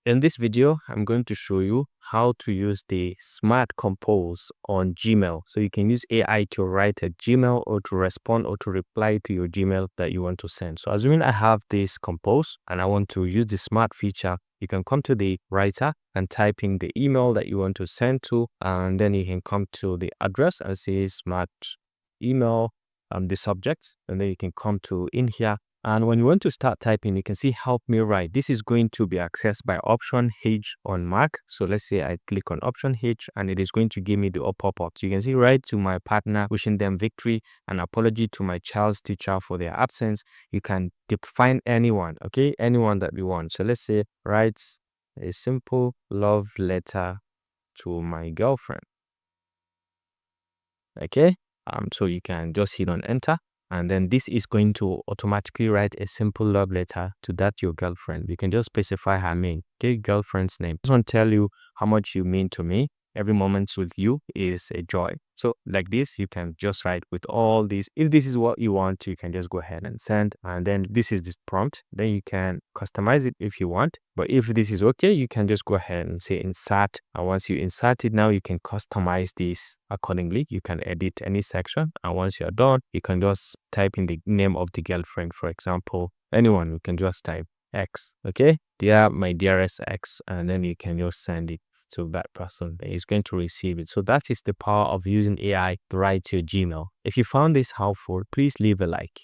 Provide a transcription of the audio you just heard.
In this video, I'm going to show you how to use the Smart Compose on Gmail. So you can use AI to write a Gmail or to respond or to reply to your Gmail that you want to send. So assuming I have this Compose and I want to use the Smart feature, you can come to the writer and type in the email that you want to send to, and then you can come to the address and say Smart email, the subject, and then you can come to in here. And when you want to start typing, you can see help me write. This is going to be accessed by option H on Mac. So let's say I click on option H and it is going to give me the pop-up. So you can see write to my partner, wishing them victory, and apology to my child's teacher for their absence. You can define anyone, okay? Anyone that we want. So let's say write a simple love letter to my girlfriend. Okay. So you can just hit on enter. And then this is going to automatically write a simple love letter to that your girlfriend. You can just specify her name, okay, girlfriend's name. This one tell you how much you mean to me. Every moment with you is a joy. So like this, you can just write with all these. If this is what you want, you can just go ahead and send. And then this is this prompt. Then you can customize it if you want. But if this is okay, you can just go ahead and say insert. And once you insert it, now you can customize this accordingly. You can edit any section. And once you're done, you can just type in the name of the girlfriend, for example. Anyone, you can just type X. Okay, dear, my dearest X, and then you can just send it to that person that is going to receive it. So that is the power of using AI to write your Gmail. If you found this helpful, please leave a like.